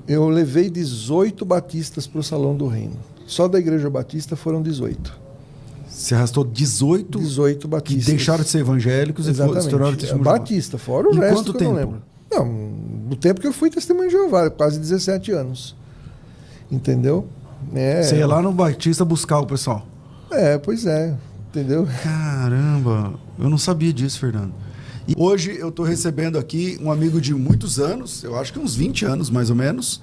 Eu levei 18 batistas para o Salão do Reino. Só da Igreja Batista foram 18. Você arrastou 18 batistas. Que deixaram de ser evangélicos e se tornaram testemunhas de Jeová. Batista, fora o em resto quanto que tempo? Eu não lembro. Não, no tempo que eu fui testemunha de Jeová, quase 17 anos. Entendeu? Você ia lá no Batista buscar o pessoal. Pois é. Entendeu? Caramba, eu não sabia disso, Fernando. E hoje eu estou recebendo aqui um amigo de muitos anos, eu acho que uns 20 anos mais ou menos,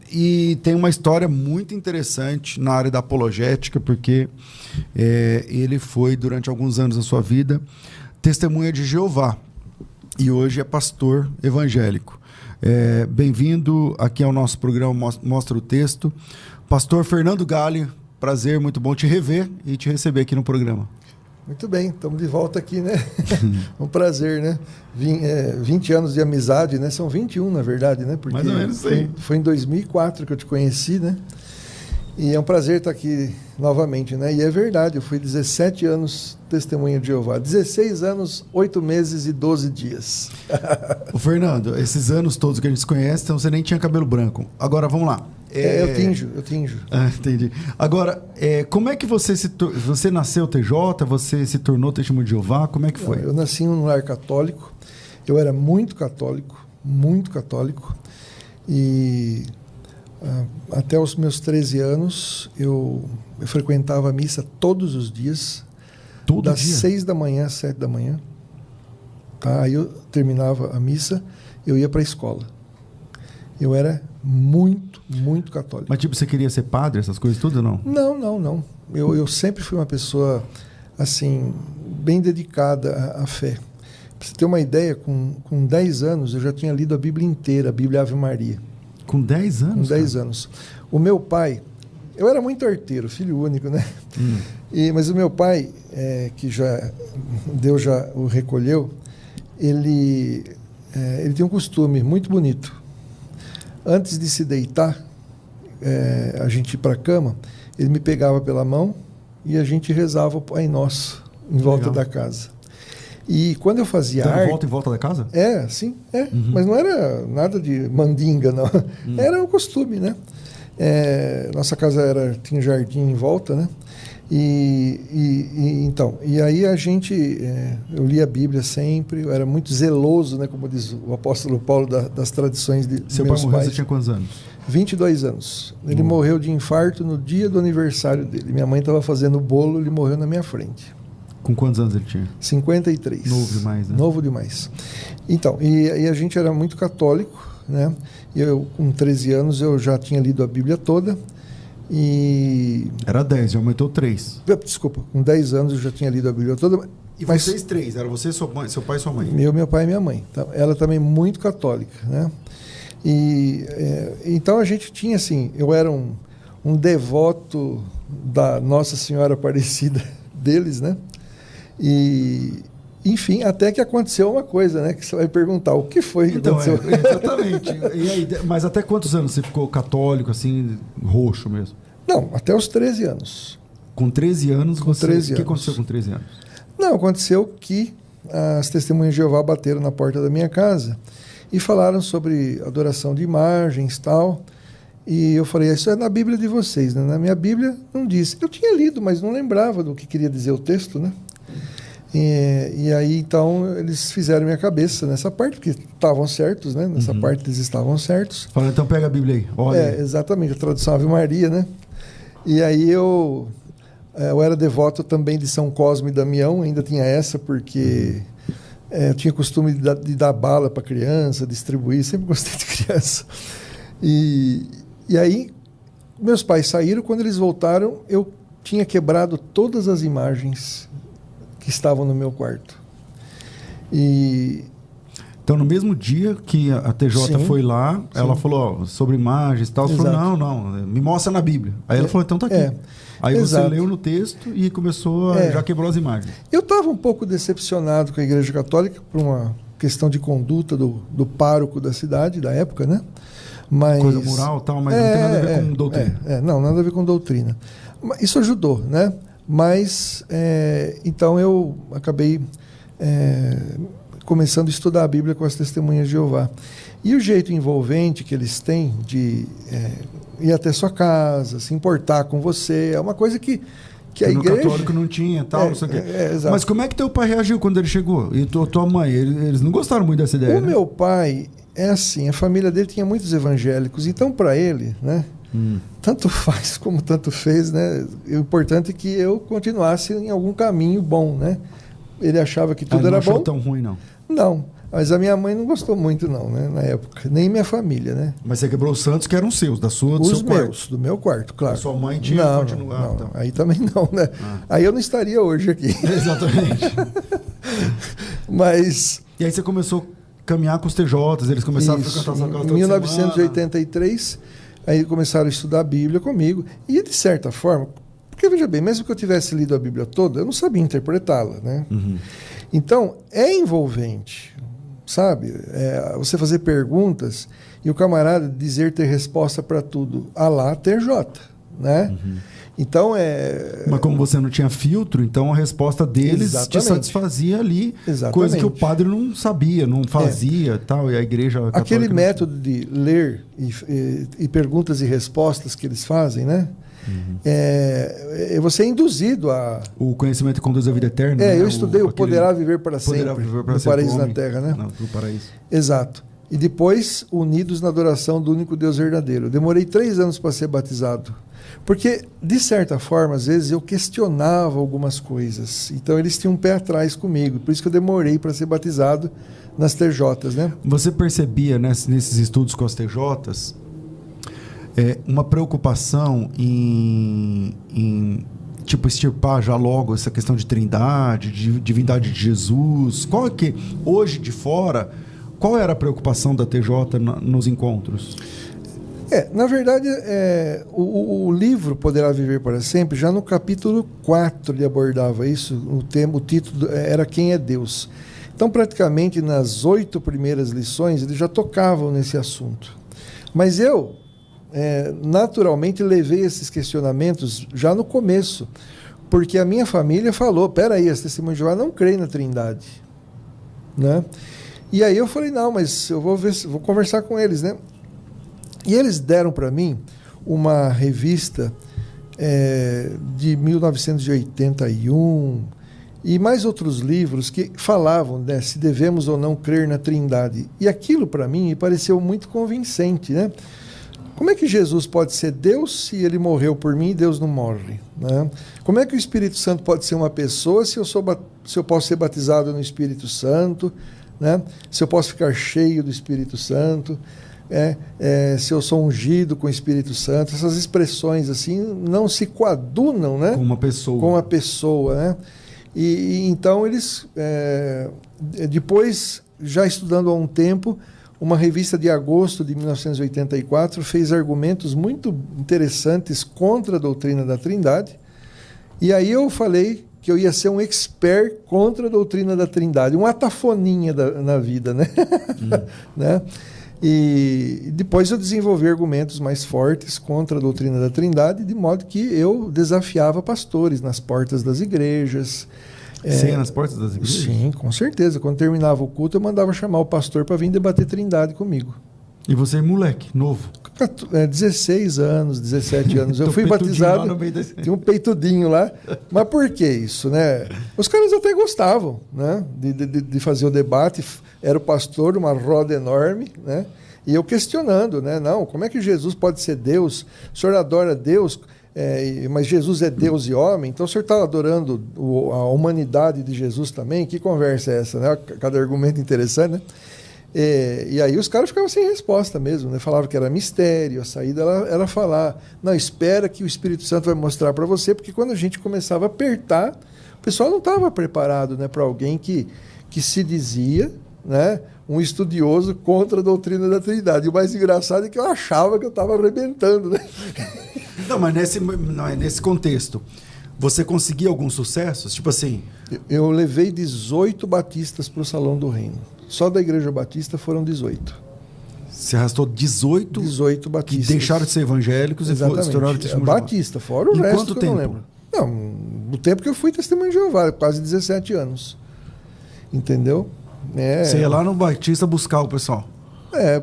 e tem uma história muito interessante na área da apologética, porque ele foi, durante alguns anos da sua vida, testemunha de Jeová, e hoje é pastor evangélico. Bem-vindo aqui ao nosso programa Mostra o Texto. Pastor Fernando Galli, prazer, muito bom te rever e te receber aqui no programa. Muito bem, estamos de volta aqui, né? Um prazer, né? 20 anos de amizade, né? São 21, na verdade, né? Porque mais ou menos sim. Foi em 2004 que eu te conheci, né? E é um prazer estar aqui novamente, né? E é verdade, eu fui 17 anos testemunha de Jeová. 16 anos, 8 meses e 12 dias. Ô Fernando, esses anos todos que a gente se conhece, então você nem tinha cabelo branco. Agora, vamos lá. Eu tinjo. Entendi. Agora, como é que você nasceu TJ, você se tornou testemunho de Jeová, como é que foi? Eu nasci em um lar católico, eu era muito católico, e até os meus 13 anos eu frequentava a missa todos os dias, das 6 da manhã às 7 da manhã. Tá? Aí eu terminava a missa, eu ia para a escola. Eu era muito católico. Mas tipo, você queria ser padre, essas coisas tudo, não? Não. Eu sempre fui uma pessoa, assim, bem dedicada à fé. Para você ter uma ideia, com 10 anos eu já tinha lido a Bíblia inteira, a Bíblia Ave Maria. Com 10 anos? Com 10 anos. O meu pai, eu era muito arteiro, filho único, né? Mas o meu pai, que Deus já o recolheu, ele tem um costume muito bonito. Antes de se deitar, a gente ir para a cama, ele me pegava pela mão e a gente rezava o Pai Nosso em volta da casa. E quando eu fazia arte... Em volta da casa? Sim. Mas não era nada de mandinga, não. Era um costume, né? Nossa casa tinha um jardim em volta, né? Então, aí a gente, eu lia a Bíblia sempre, eu era muito zeloso, né, como diz o apóstolo Paulo, das tradições de Seu meus pai morreu, pais. você tinha quantos anos? 22 anos. Ele morreu de infarto no dia do aniversário dele. Minha mãe estava fazendo o bolo, ele morreu na minha frente. Com quantos anos ele tinha? 53. Novo demais, né? Novo demais. Então, e a gente era muito católico, né? E eu, com 13 anos, eu já tinha lido a Bíblia toda. Era 10, já aumentou 3. Desculpa, com 10 anos eu já tinha lido a Bíblia toda. E vocês 3? Era você, seu pai e sua mãe? Meu pai e minha mãe. Então, ela também muito católica, né? Então a gente tinha assim, eu era um devoto da Nossa Senhora Aparecida deles, né? Enfim, até que aconteceu uma coisa, né? Que você vai perguntar, o que foi que aconteceu? Exatamente. E aí, mas até quantos anos você ficou católico, assim, roxo mesmo? Não, até os 13 anos. Com 13 anos? Com 13 anos. O que aconteceu com 13 anos? Não, aconteceu que as testemunhas de Jeová bateram na porta da minha casa e falaram sobre adoração de imagens e tal. E eu falei, isso é na Bíblia de vocês, né? Na minha Bíblia não disse. Eu tinha lido, mas não lembrava do que queria dizer o texto, né? E aí, então, eles fizeram minha cabeça nessa parte, porque estavam certos, né? Nessa parte eles estavam certos. Fala, então pega a Bíblia aí, olha. Exatamente, a tradução Ave Maria, né? E aí eu era devoto também de São Cosme e Damião, ainda tinha essa, porque eu tinha costume de dar bala para criança, distribuir, sempre gostei de criança. E aí, meus pais saíram, quando eles voltaram, eu tinha quebrado todas as imagens que estavam no meu quarto. Então, no mesmo dia que a TJ foi lá, ela falou sobre imagens e tal, você falou, não, me mostra na Bíblia. Aí ela falou, então tá aqui. Aí você leu no texto e começou, já quebrou as imagens. Eu estava um pouco decepcionado com a Igreja Católica por uma questão de conduta do pároco da cidade, da época, né? Mas, coisa moral e tal, mas não tem nada a ver com doutrina. Não, nada a ver com doutrina. Isso ajudou, né? Mas, então eu acabei começando a estudar a Bíblia com as testemunhas de Jeová. E o jeito envolvente que eles têm de ir até sua casa, se importar com você, é uma coisa que a igreja... No católico não tinha, tal, não sei o quê. Exato. Mas como é que teu pai reagiu quando ele chegou? E tua mãe? Eles não gostaram muito dessa ideia, O meu pai, é assim, a família dele tinha muitos evangélicos, então para ele, né, tanto faz como tanto fez, né, o importante é que eu continuasse em algum caminho bom, né. Ele achava que tudo era bom. Não achou tão ruim, não? Não, mas a minha mãe não gostou muito, não, né, na época, nem minha família, né. Mas você quebrou os santos que eram seus, do seu Os quarto. meus, do meu quarto, claro. A sua mãe tinha não, continuado. Não, então. aí também não, né. Aí eu não estaria hoje aqui. Exatamente. Mas... E aí você começou a caminhar com os TJs, eles começaram a frequentar sua casa em 1983, aí começaram a estudar a Bíblia comigo. E, de certa forma, porque, veja bem, mesmo que eu tivesse lido a Bíblia toda, eu não sabia interpretá-la, né? Então, é envolvente, sabe? Você fazer perguntas e o camarada dizer ter resposta para tudo. Alá TJ, né? Então, Mas como você não tinha filtro, então a resposta deles te satisfazia ali. Exatamente. Coisa que o padre não sabia, não fazia, tal, e a igreja católica... Aquele método de ler e perguntas e respostas que eles fazem, né? Você é induzido a... O conhecimento que conduz à vida eterna. Né? Eu estudei o Poderá Viver para Poderá Sempre, viver para no sempre Paraíso homem. na Terra, né? Não, no paraíso. Exato. E depois, unidos na adoração do único Deus verdadeiro. Eu demorei 3 anos para ser batizado. Porque, de certa forma, às vezes eu questionava algumas coisas. Então, eles tinham um pé atrás comigo. Por isso que eu demorei para ser batizado nas TJs, né? Você percebia, né, nesses estudos com as TJs uma preocupação em tipo, extirpar já logo essa questão de trindade, de divindade de Jesus? Qual é que, hoje de fora, qual era a preocupação da TJ nos encontros? Na verdade, o livro Poderá Viver para Sempre, já no capítulo 4 ele abordava isso, o título era Quem é Deus. Então, praticamente nas 8 primeiras lições, eles já tocavam nesse assunto. Mas eu, naturalmente, levei esses questionamentos já no começo, porque a minha família falou, peraí, as testemunhas de Jeová não creem na Trindade, né? E aí eu falei, não, mas eu vou conversar com eles, né? E eles deram para mim uma revista de 1981 e mais outros livros que falavam, né, se devemos ou não crer na Trindade. E aquilo para mim me pareceu muito convincente, né? Como é que Jesus pode ser Deus se ele morreu por mim e Deus não morre, né? Como é que o Espírito Santo pode ser uma pessoa se eu posso ser batizado no Espírito Santo, né? Se eu posso ficar cheio do Espírito Santo, se eu sou ungido com o Espírito Santo? Essas expressões assim não se coadunam, né? Com uma pessoa. Com uma pessoa, né? E então eles, depois, já estudando há um tempo, uma revista de agosto de 1984 fez argumentos muito interessantes contra a doutrina da Trindade. E aí eu falei que eu ia ser um expert contra a doutrina da Trindade, um atafoninha na vida, né? Né? E depois eu desenvolvi argumentos mais fortes contra a doutrina da Trindade, de modo que eu desafiava pastores nas portas das igrejas. Você ia nas portas das igrejas? Sim, com certeza. Quando terminava o culto, eu mandava chamar o pastor para vir debater Trindade comigo. E você é moleque, novo? 16 anos, 17 anos. Eu fui batizado, tinha um peitudinho lá. Mas por que isso, né? Os caras até gostavam, né, de fazer o debate. Era o pastor, uma roda enorme, né? E eu questionando, né? Não, como é que Jesus pode ser Deus? O senhor adora Deus, mas Jesus é Deus e homem, então o senhor está adorando a humanidade de Jesus também? Que conversa é essa, né? Cada argumento interessante, né? E aí os caras ficavam sem resposta mesmo, né? Falavam que era mistério, a saída era falar, não, espera que o Espírito Santo vai mostrar para você, porque quando a gente começava a apertar, o pessoal não estava preparado, né, para alguém que se dizia, né, um estudioso contra a doutrina da Trindade. E o mais engraçado é que eu achava que eu estava arrebentando, né? Não, mas nesse contexto, você conseguia alguns sucessos? Tipo assim... Eu levei 18 batistas para o Salão do Reino. Só da Igreja Batista foram 18. Você arrastou 18 batistas. Que deixaram de ser evangélicos. Exatamente. E estouraram o testemunho Batista, fora o resto resto que eu tempo? não lembro. Não, no tempo que eu fui testemunho de Jeová, quase 17 anos. Entendeu? Você ia lá no Batista buscar o pessoal.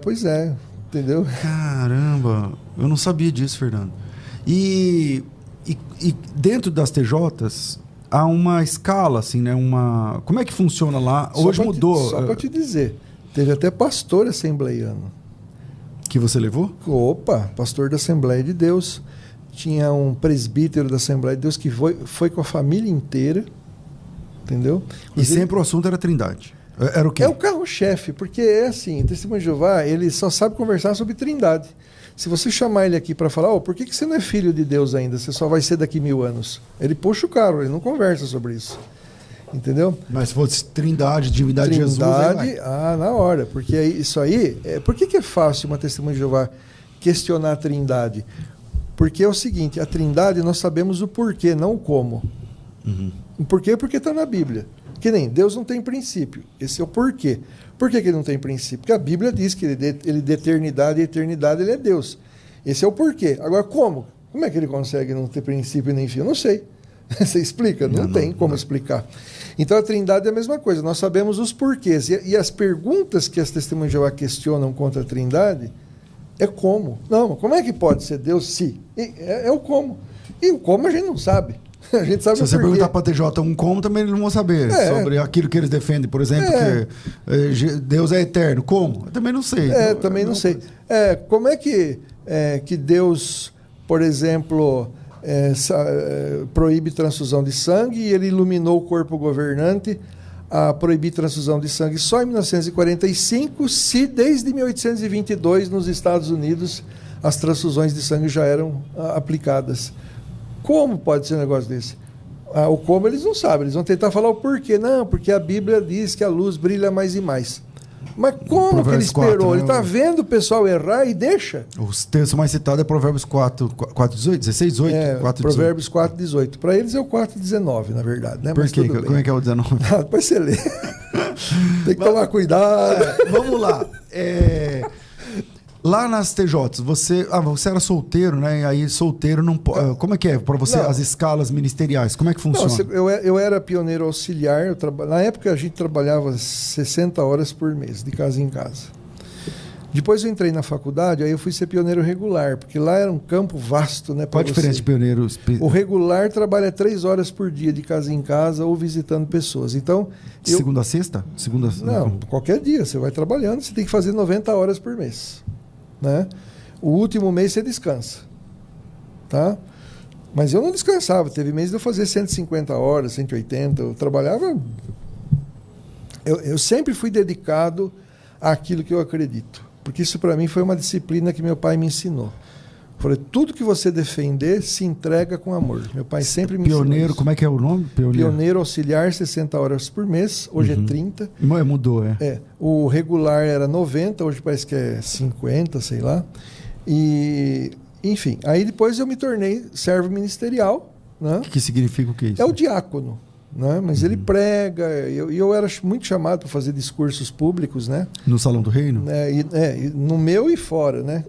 Pois é, entendeu? Caramba, eu não sabia disso, Fernando. E dentro das TJs há uma escala, assim, né? Como é que funciona lá? Hoje mudou. Só para te dizer, teve até pastor assembleiano. Que você levou? Opa, pastor da Assembleia de Deus. Tinha um presbítero da Assembleia de Deus que foi com a família inteira, entendeu? E sempre o assunto era Trindade. Era o quê? É o carro-chefe, porque é assim, o Testemunho de Jeová, ele só sabe conversar sobre Trindade. Se você chamar ele aqui para falar, por que você não é filho de Deus ainda? Você só vai ser daqui 1000 anos. Ele puxa o carro, ele não conversa sobre isso. Entendeu? Mas se fosse Trindade, divindade de Jesus... na hora. Porque isso aí... Por que é fácil uma Testemunha de Jeová questionar a Trindade? Porque é o seguinte, a Trindade nós sabemos o porquê, não o como. Uhum. O porquê porque está na Bíblia. Que nem Deus não tem princípio. Esse é o porquê. Por que ele não tem princípio? Porque a Bíblia diz que ele de eternidade e eternidade ele é Deus. Esse é o porquê. Agora, como? Como é que ele consegue não ter princípio nem fim? Eu não sei. Você explica? Não tem como explicar. Então a Trindade é a mesma coisa. Nós sabemos os porquês. E as perguntas que as Testemunhas de Jeová questionam contra a Trindade é como. Não, como é que pode ser Deus se? É o como. E o como a gente não sabe. A gente sabe. Se você perguntar para a TJ um como, também eles não vão saber sobre aquilo que eles defendem. Por exemplo, que Deus é eterno. Como? Eu também não sei. Também não sei. Como é que Deus, por exemplo, proíbe transfusão de sangue e ele iluminou o corpo governante a proibir transfusão de sangue só em 1945, se desde 1822 nos Estados Unidos as transfusões de sangue já eram aplicadas? Como pode ser um negócio desse? O como eles não sabem, eles vão tentar falar o porquê. Não, porque a Bíblia diz que a luz brilha mais e mais. Mas como Provérbios que ele esperou? 4, né? Ele está vendo o pessoal errar e deixa. O texto mais citado é Provérbios 4, 18, 16, 18? 4, Provérbios 4, 18. Para eles é o 4, 19, na verdade. Né? Por quê? Como é que é o 19? Depois você lê. Tem que tomar cuidado. Vamos lá. Lá nas TJs, você era solteiro, né? E aí solteiro não pode. Como é que é para você as escalas ministeriais? Como é que funciona? Não, eu era pioneiro auxiliar. Na época a gente trabalhava 60 horas por mês, de casa em casa. Depois eu entrei na faculdade, aí eu fui ser pioneiro regular, porque lá era um campo vasto, né? Qual a diferença de pioneiro? O regular trabalha 3 horas por dia, de casa em casa ou visitando pessoas. Então, segunda a sexta? Não, qualquer dia. Você vai trabalhando, você tem que fazer 90 horas por mês. Né? O último mês você descansa, tá? Mas eu não descansava. Teve mês de eu fazer 150 horas, 180. Eu trabalhava. Eu sempre fui dedicado àquilo que eu acredito, porque isso para mim foi uma disciplina que meu pai me ensinou. Falei, tudo que você defender se entrega com amor. Meu pai sempre me ensinou. Pioneiro, como é que é o nome? Pioneiro auxiliar, 60 horas por mês. Hoje é 30. Mudou, O regular era 90, hoje parece que é 50, sei lá. E, enfim, aí depois eu me tornei servo ministerial. Né? O que significa o que é isso? É o diácono. Né? Mas ele prega, e eu era muito chamado para fazer discursos públicos. Né? No Salão do Reino? No meu e fora, né?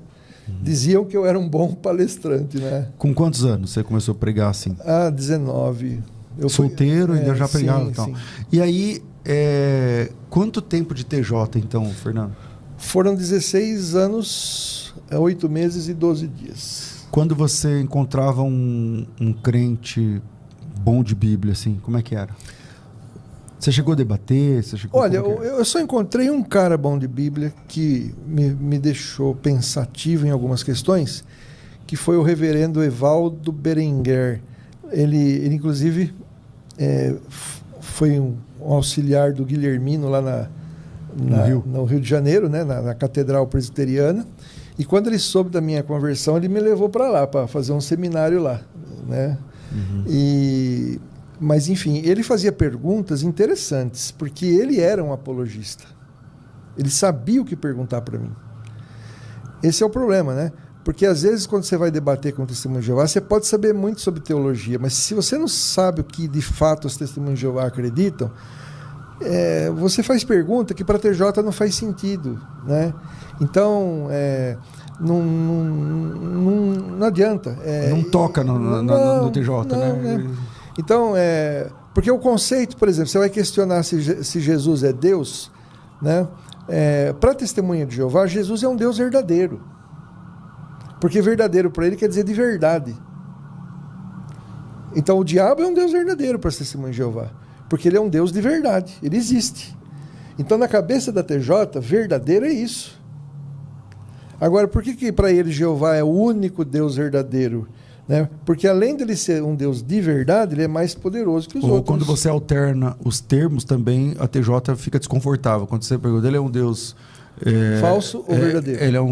Diziam que eu era um bom palestrante, né? Com quantos anos você começou a pregar assim? 19. Solteiro, ainda já pregava e tal. Sim. E aí, quanto tempo de TJ, então, Fernando? Foram 16 anos, 8 meses e 12 dias. Quando você encontrava um crente bom de Bíblia, assim, como é que era? Você chegou a debater? Olha, eu só encontrei um cara bom de Bíblia que me deixou pensativo em algumas questões, que foi o reverendo Evaldo Berenguer. Ele inclusive, foi um auxiliar do Guilhermino lá no Rio de Janeiro, né, na Catedral Presbiteriana. E quando ele soube da minha conversão, ele me levou para lá, para fazer um seminário lá. Né? Mas, enfim, ele fazia perguntas interessantes, porque ele era um apologista. Ele sabia o que perguntar para mim. Esse é o problema, né? Porque, às vezes, quando você vai debater com o Testemunho de Jeová, você pode saber muito sobre teologia, mas se você não sabe o que, de fato, os Testemunhos de Jeová acreditam, você faz pergunta que para a TJ não faz sentido, né? Então, não adianta. Não toca no TJ, né? Então, porque o conceito, por exemplo, você vai questionar se Jesus é Deus, né? Para a testemunha de Jeová, Jesus é um Deus verdadeiro. Porque verdadeiro para ele quer dizer de verdade. Então o diabo é um Deus verdadeiro para as testemunhas de Jeová. Porque ele é um Deus de verdade, ele existe. Então na cabeça da TJ, verdadeiro é isso. Agora, por que para ele Jeová é o único Deus verdadeiro? Né? Porque além dele ser um Deus de verdade, ele é mais poderoso que os outros. Quando você alterna os termos também, a TJ fica desconfortável. Quando você pergunta, ele é um Deus... falso ou verdadeiro? Ele é um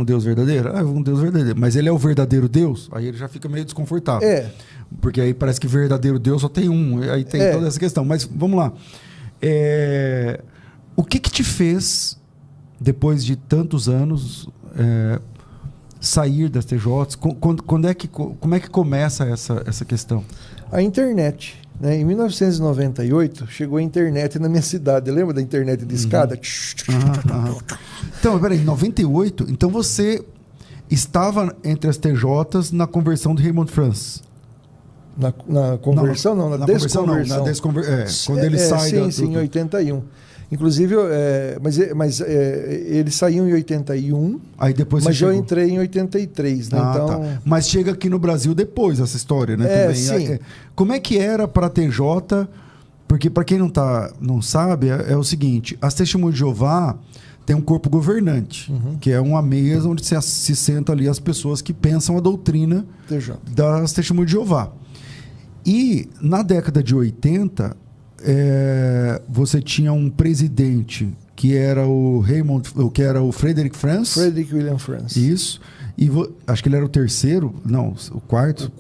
Deus verdadeiro? É um Deus verdadeiro. Mas ele é o verdadeiro Deus? Aí ele já fica meio desconfortável. Porque aí parece que verdadeiro Deus só tem um. Aí tem toda essa questão. Mas vamos lá. O que te fez, depois de tantos anos, sair das TJs? Como é que começa essa questão? A internet. Né? Em 1998, chegou a internet na minha cidade. Lembra da internet de escada? Então, peraí, em 98, então você estava entre as TJs na conversão de Raymond Franz. Na conversão? Não, na desconversão. Quando ele sai sim, em 81. Inclusive, mas ele saiu em 81, aí depois mas eu entrei em 83. Né? Então... Tá. Mas chega aqui no Brasil depois essa história, né? Também. Sim. Como é que era para a TJ? Porque para quem não sabe, é o seguinte, as Testemunhas de Jeová tem um corpo governante, que é uma mesa onde se sentam ali as pessoas que pensam a doutrina das Testemunhas de Jeová. E na década de 80... você tinha um presidente que era o Frederick Franz. Frederick William Franz. Isso. E acho que ele era o terceiro, não, o quarto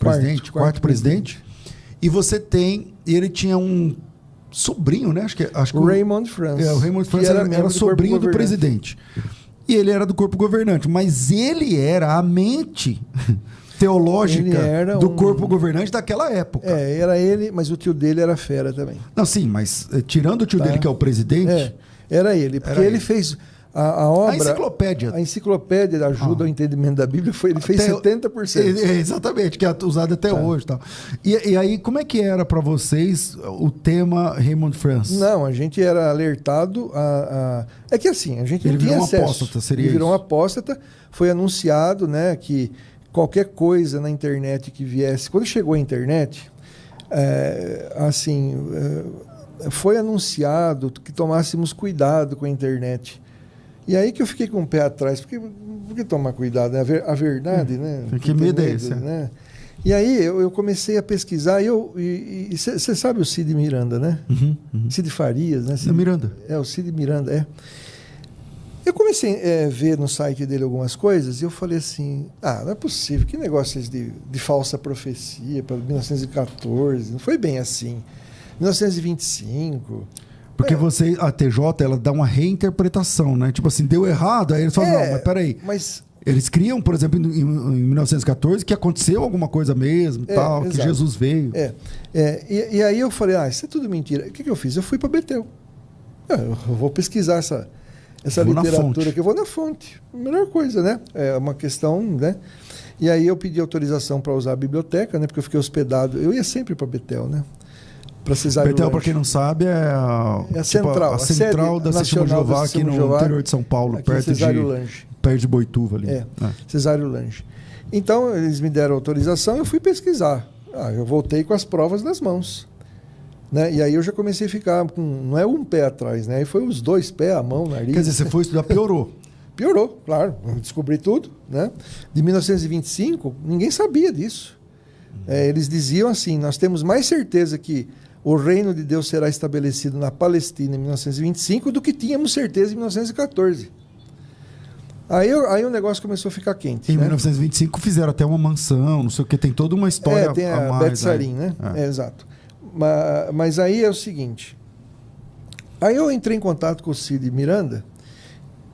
presidente. E ele tinha um sobrinho, né? Acho que o Raymond Franz. O Raymond Franz era sobrinho do presidente. E ele era do corpo governante, mas ele era a mente teológica do corpo governante daquela época. Era ele, mas o tio dele era fera também. Não, sim, mas tirando o tio dele, que é o presidente... Era ele, porque ele fez a obra... A enciclopédia da ajuda ao entendimento da Bíblia, ele fez 70%. Exatamente, que é usado até hoje. Tal. E aí, como é que era para vocês o tema Raymond Franz? Não, a gente era alertado É que assim, a gente não tinha acesso. Ele virou um apóstata, foi anunciado, né, que qualquer coisa na internet que viesse... Quando chegou a internet, foi anunciado que tomássemos cuidado com a internet. E aí que eu fiquei com o pé atrás. Por que tomar cuidado? A verdade, né? Que medo é esse? Né? E aí eu comecei a pesquisar. E você sabe o Cid Miranda, né? Cid Farias, né? Miranda. O Cid Miranda, Eu comecei a ver no site dele algumas coisas e eu falei assim, não é possível, que negócio é esse de falsa profecia para 1914, não foi bem assim. 1925... Porque a TJ, ela dá uma reinterpretação, né? Tipo assim, deu errado, aí eles falam, não, mas peraí. Eles criam, por exemplo, em 1914, que aconteceu alguma coisa mesmo, tal, que Jesus veio. E aí eu falei, isso é tudo mentira. O que eu fiz? Eu fui para Betel. Eu vou pesquisar essa literatura aqui, eu vou na fonte. Melhor coisa, né? É uma questão, né? E aí eu pedi autorização para usar a biblioteca, né? Porque eu fiquei hospedado. Eu ia sempre para Betel, né? Betel, para quem não sabe, é a central da Testemunha de Jeová aqui no interior de São Paulo, perto de Boituva ali. Cesário Lange. Então, eles me deram autorização, eu fui pesquisar. Eu voltei com as provas nas mãos. Né? E aí eu já comecei a ficar com, não é um pé atrás, né? Aí foi os dois pés, a mão, o nariz. Quer dizer, você foi estudar, piorou. Piorou, claro. Eu descobri tudo. Né? De 1925, ninguém sabia disso. Eles diziam assim, nós temos mais certeza que o reino de Deus será estabelecido na Palestina em 1925 do que tínhamos certeza em 1914. Aí o negócio começou a ficar quente. Em 1925 fizeram até uma mansão, não sei o que, tem toda uma história tem a mais. Beth Sarim, né? Exato. Mas aí é o seguinte, aí eu entrei em contato com o Cid Miranda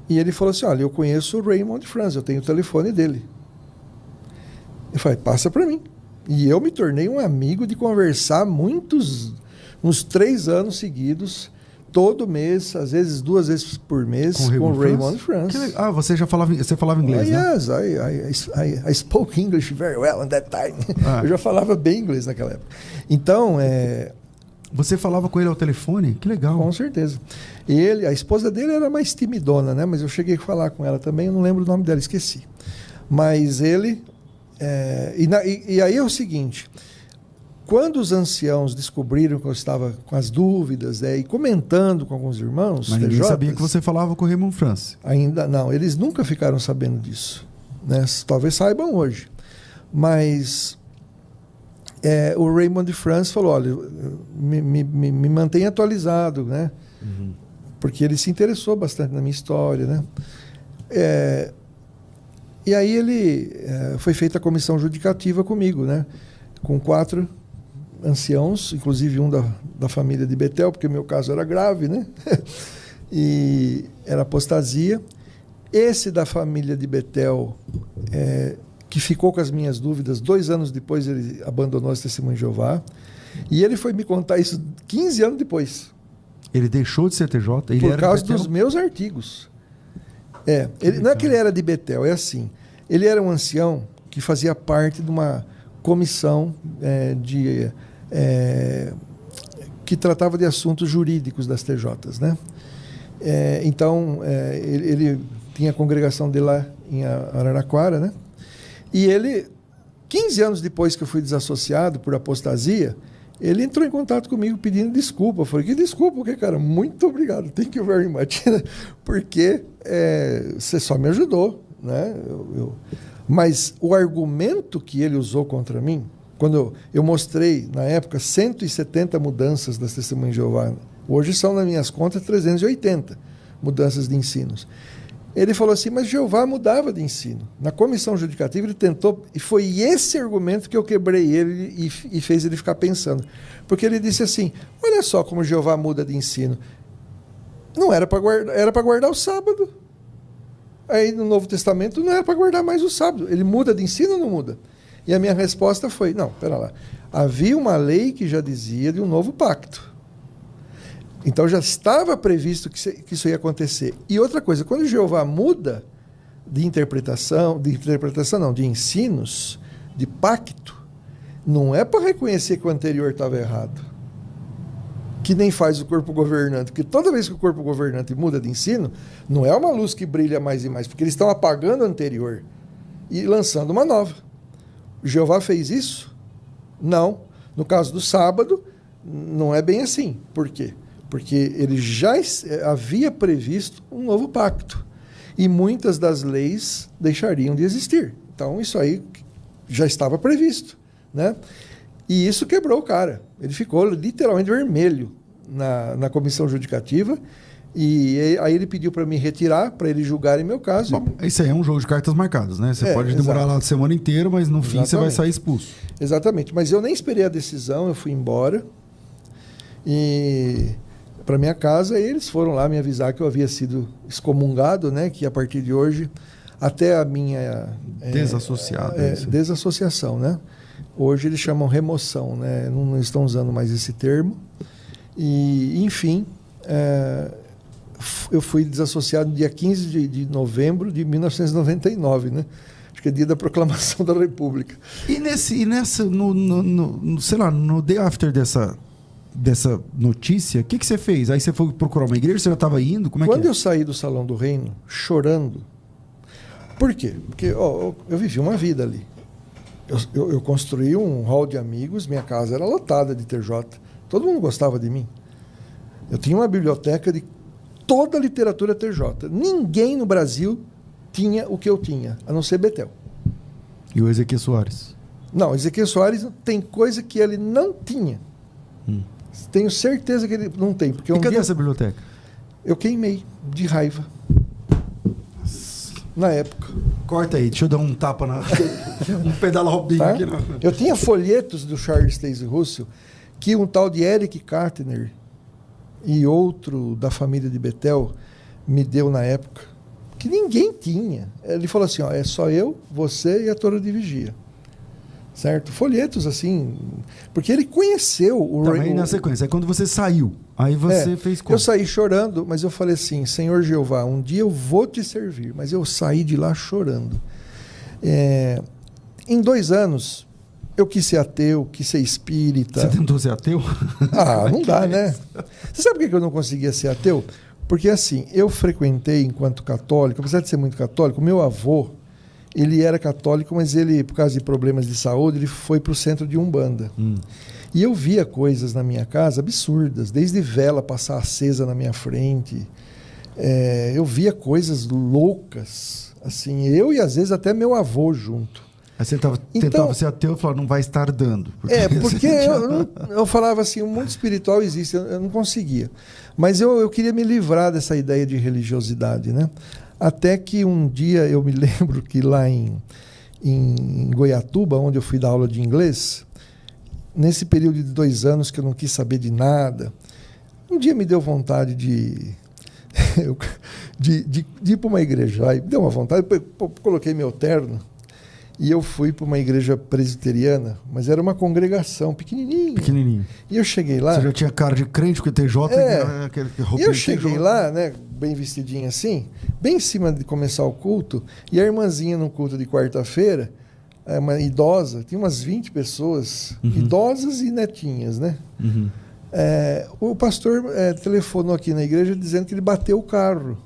e ele falou assim, olha, eu conheço o Raymond Franz, eu tenho o telefone dele. Eu falei, passa para mim. E eu me tornei um amigo de conversar uns 3 anos seguidos, todo mês, às vezes 2 vezes por mês, com o Raymond Franz. Você falava inglês, né? Yes, I spoke English very well at that time. Eu já falava bem inglês naquela época. Então, Você falava com ele ao telefone? Que legal. Com certeza. A esposa dele era mais timidona, né? Mas eu cheguei a falar com ela também, eu não lembro o nome dela, esqueci. Mas ele... E aí é o seguinte, quando os anciãos descobriram que eu estava com as dúvidas, e comentando com alguns irmãos... Mas ninguém sabia que você falava com o Raymond France. Ainda não, eles nunca ficaram sabendo disso, né? Talvez saibam hoje. Mas... o Raymond France falou, olha, me mantenha atualizado, né? Uhum. Porque ele se interessou bastante na minha história, né? E aí foi feita a comissão judicativa comigo, né? Com 4 anciãos, inclusive um da família de Betel, porque o meu caso era grave, né? E era apostasia. Esse da família de Betel... que ficou com as minhas dúvidas, 2 anos depois ele abandonou as Testemunhas de Jeová, e ele foi me contar isso 15 anos depois. Ele deixou de ser TJ? Por causa dos meus artigos. Não é que ele era de Betel, é assim, ele era um ancião que fazia parte de uma comissão que tratava de assuntos jurídicos das TJs, né? Então, ele tinha a congregação dele lá em Araraquara, né? E ele, 15 anos depois que eu fui desassociado por apostasia, ele entrou em contato comigo pedindo desculpa. Eu falei, que desculpa? O que, cara? Muito obrigado, thank you very much. Porque você só me ajudou, né? Mas o argumento que ele usou contra mim, quando eu mostrei, na época, 170 mudanças das Testemunhas de Jeová, hoje são, nas minhas contas, 380 mudanças de ensinos. Ele falou assim, mas Jeová mudava de ensino. Na comissão judicativa ele tentou, e foi esse argumento que eu quebrei ele e fez ele ficar pensando. Porque ele disse assim, olha só como Jeová muda de ensino. Não era para guardar, era para guardar o sábado. Aí no Novo Testamento não era para guardar mais o sábado. Ele muda de ensino ou não muda? E a minha resposta foi, não, pera lá. Havia uma lei que já dizia de um novo pacto. Então já estava previsto que isso ia acontecer. E outra coisa, quando Jeová muda de ensinos, de pacto, não é para reconhecer que o anterior estava errado. Que nem faz o corpo governante. Porque toda vez que o corpo governante muda de ensino, não é uma luz que brilha mais e mais, porque eles estão apagando a anterior e lançando uma nova. Jeová fez isso? Não. No caso do sábado, não é bem assim. Por quê? Porque ele já havia previsto um novo pacto. E muitas das leis deixariam de existir. Então, isso aí já estava previsto, né? E isso quebrou o cara. Ele ficou literalmente vermelho na comissão judicativa. E aí ele pediu para me retirar, para ele julgar em meu caso. Bom, isso aí é um jogo de cartas marcadas, né? Você pode demorar lá a semana inteira, mas no fim você vai sair expulso. Exatamente. Mas eu nem esperei a decisão, eu fui embora. E... para minha casa, e eles foram lá me avisar que eu havia sido excomungado, né? Que a partir de hoje, até a minha... desassociação, né? Hoje eles chamam remoção, né? Não estão usando mais esse termo. E, enfim, eu fui desassociado no dia 15 de novembro de 1999, né? Acho que é dia da proclamação da República. E no day after dessa notícia, o que você fez? Aí você foi procurar uma igreja, você já estava indo? Quando eu saí do Salão do Reino, chorando, por quê? Porque eu vivi uma vida ali. Eu construí um hall de amigos, minha casa era lotada de TJ. Todo mundo gostava de mim. Eu tinha uma biblioteca de toda a literatura TJ. Ninguém no Brasil tinha o que eu tinha, a não ser Betel. E o Ezequiel Soares? Não, Ezequiel Soares tem coisa que ele não tinha. Tenho certeza que ele não tem. Porque cadê essa biblioteca? Eu queimei de raiva. Na época. Corta aí, deixa eu dar um tapa um pedalobinho aqui. Eu tinha folhetos do Charles Taze Russell que um tal de Eric Cartner e outro da família de Betel me deu na época, que ninguém tinha. Ele falou assim, é só eu, você e a Torre de Vigia. Certo? Folhetos assim, porque ele conheceu o... Também na sequência, é quando você saiu, aí você fez como? Eu saí chorando, mas eu falei assim, Senhor Jeová, um dia eu vou te servir, mas eu saí de lá chorando. Em 2 anos, eu quis ser ateu, quis ser espírita. Você tentou ser ateu? Ah, não dá, né? Você sabe por que eu não conseguia ser ateu? Porque assim, eu frequentei enquanto católico, apesar de ser muito católico, meu avô, ele era católico, mas ele, por causa de problemas de saúde, ele foi para o centro de Umbanda. E eu via coisas na minha casa absurdas, desde vela passar acesa na minha frente. Eu via coisas loucas, assim, eu e às vezes até meu avô junto. Aí você tentava ser ateu e falava, não vai estar dando. Porque eu falava assim, o mundo espiritual existe, eu não conseguia. Mas eu queria me livrar dessa ideia de religiosidade, né? Até que um dia eu me lembro que lá em Goiatuba, onde eu fui dar aula de inglês, nesse período de 2 anos que eu não quis saber de nada, um dia me deu vontade de ir para uma igreja. Aí me deu uma vontade, eu coloquei meu terno e eu fui para uma igreja presbiteriana, mas era uma congregação pequenininha. E eu cheguei lá... Você já tinha cara de crente, porque TJ... E eu cheguei lá, né, bem vestidinho assim, bem em cima de começar o culto, e a irmãzinha no culto de quarta-feira, uma idosa, tinha umas 20 pessoas, idosas e netinhas, né? O pastor telefonou aqui na igreja dizendo que ele bateu o carro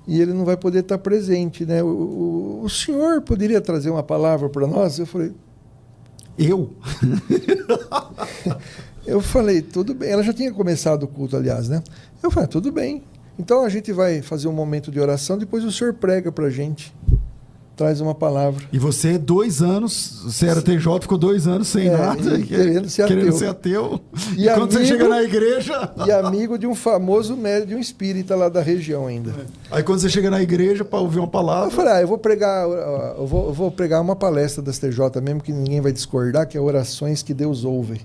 e ele não vai poder estar presente, né? O senhor poderia trazer uma palavra para nós? Eu falei... Eu? Eu falei, tudo bem. Ela já tinha começado o culto, aliás, né? Eu falei, tudo bem. Então a gente vai fazer um momento de oração, depois o senhor prega para a gente. Traz uma palavra. E você, 2 anos, você era TJ, ficou 2 anos sem nada. Querendo ser ateu. E quando você chega na igreja... E amigo de um famoso médium, de um espírita lá da região ainda. Aí quando você chega na igreja para ouvir uma palavra... Eu falei, eu vou pregar uma palestra das TJ mesmo, que ninguém vai discordar, que é Orações que Deus Ouve.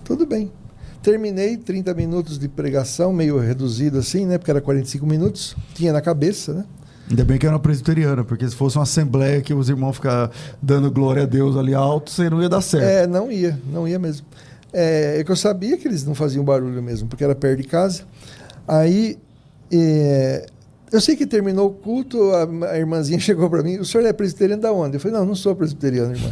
Tudo bem. Terminei 30 minutos de pregação, meio reduzido assim, né? Porque era 45 minutos. Tinha na cabeça, né? Ainda bem que era uma presbiteriana, porque se fosse uma assembleia que os irmãos ficavam dando glória a Deus ali alto, você não ia dar certo. Não ia mesmo. É que eu sabia que eles não faziam barulho mesmo, porque era perto de casa. Aí, eu sei que terminou o culto, a irmãzinha chegou para mim, o senhor é presbiteriano da onde? Eu falei, não sou presbiteriano, irmã.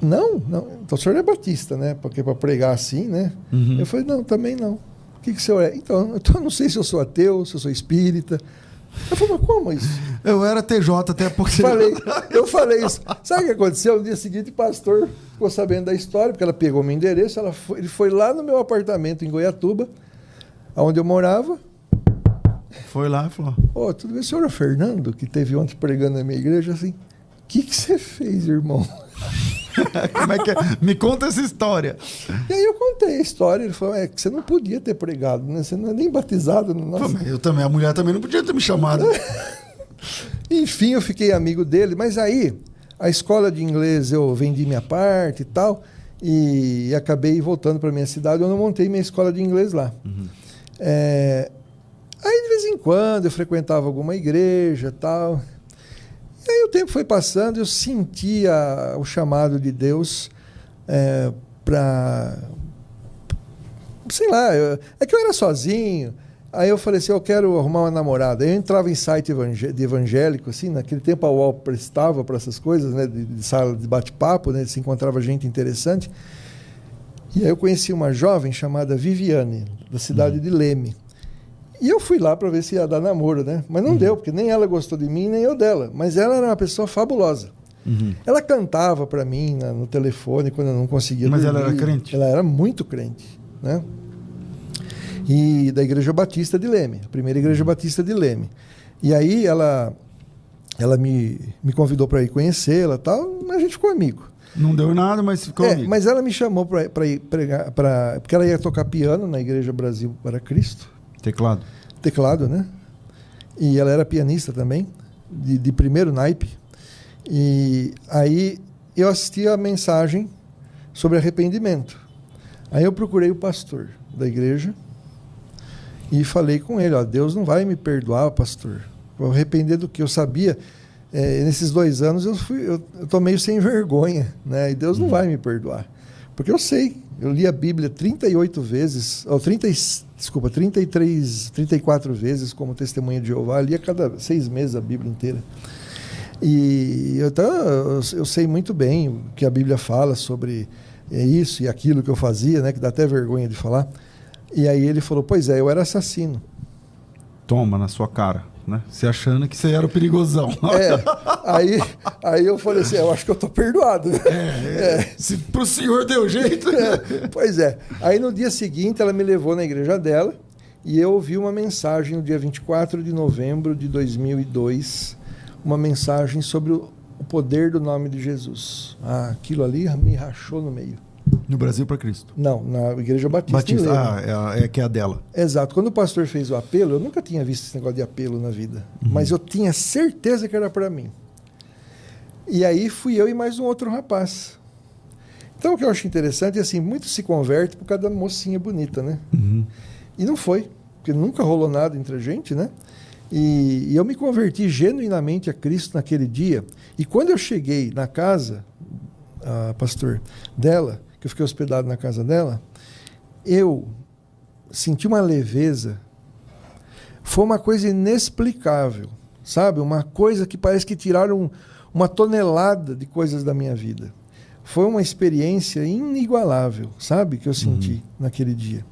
Não, então o senhor é batista, né? Porque para pregar assim, né? Eu falei, não, também não. O que o senhor é? Então, eu não sei se eu sou ateu, se eu sou espírita. Eu falei, mas como isso? Eu era TJ até porque... Eu falei isso. Sabe o que aconteceu? No dia seguinte, o pastor ficou sabendo da história, porque ela pegou meu endereço, ele foi lá no meu apartamento em Goiatuba, onde eu morava. Foi lá e falou... Tudo bem, o senhor é Fernando, que teve ontem pregando na minha igreja, assim, o que você fez, irmão? Como é que é? Me conta essa história. E aí eu contei a história. Ele falou, que você não podia ter pregado, né? Você não é nem batizado no nosso... Eu também, a mulher também não podia ter me chamado. Enfim, eu fiquei amigo dele, mas aí a escola de inglês eu vendi minha parte e tal, e acabei voltando para minha cidade, onde eu montei minha escola de inglês lá. Aí de vez em quando eu frequentava alguma igreja e tal. E aí o tempo foi passando, eu sentia o chamado de Deus para... Sei lá, é que eu era sozinho. Aí eu falei assim, eu quero arrumar uma namorada. Eu entrava em site de evangélico, assim, naquele tempo a UOL prestava para essas coisas, né, de sala de bate-papo, né, se encontrava gente interessante. E aí eu conheci uma jovem chamada Viviane, da cidade de Leme. E eu fui lá para ver se ia dar namoro, né? Mas não deu, porque nem ela gostou de mim, nem eu dela. Mas ela era uma pessoa fabulosa. Ela cantava para mim no telefone quando eu não conseguia dormir. Ela era crente? Ela era muito crente, né? E da Igreja Batista de Leme, a primeira Igreja Batista de Leme. E aí ela me convidou para ir conhecê-la e tal, mas a gente ficou amigo. Não deu nada, mas ficou amigo. Mas ela me chamou para ir pregar, porque ela ia tocar piano na Igreja Brasil para Cristo. Teclado, né? E ela era pianista também, de primeiro naipe. E aí eu assisti a mensagem sobre arrependimento. Aí eu procurei o pastor da igreja e falei com ele, Deus não vai me perdoar, pastor. Vou arrepender do que eu sabia. Nesses 2 anos eu tô meio sem vergonha, né? E Deus não vai me perdoar. Porque eu sei, eu li a Bíblia 38 vezes, 34 vezes como testemunha de Jeová, lia cada 6 meses a Bíblia inteira. E eu sei muito bem o que a Bíblia fala sobre isso e aquilo que eu fazia, né? Que dá até vergonha de falar. E aí ele falou, pois é, eu era assassino. Toma na sua cara, né? Você achando que você era o perigosão. Aí eu falei assim, eu acho que eu tô perdoado. Se pro senhor deu jeito. Pois é. Aí no dia seguinte ela me levou na igreja dela e eu ouvi uma mensagem no dia 24 de novembro de 2002, uma mensagem sobre o poder do nome de Jesus. Aquilo ali me rachou no meio. No Brasil para Cristo? Não, na Igreja Batista. Que é a dela. Exato. Quando o pastor fez o apelo, eu nunca tinha visto esse negócio de apelo na vida. Mas eu tinha certeza que era para mim. E aí fui eu e mais um outro rapaz. Então o que eu acho interessante é assim, muito se converte por causa da mocinha bonita, né? E não foi, porque nunca rolou nada entre a gente, né? E eu me converti genuinamente a Cristo naquele dia. E quando eu cheguei na casa, pastor, dela, que eu fiquei hospedado na casa dela, eu senti uma leveza. Foi uma coisa inexplicável, sabe? Uma coisa que parece que tiraram uma tonelada de coisas da minha vida. Foi uma experiência inigualável, sabe? Que eu senti naquele dia.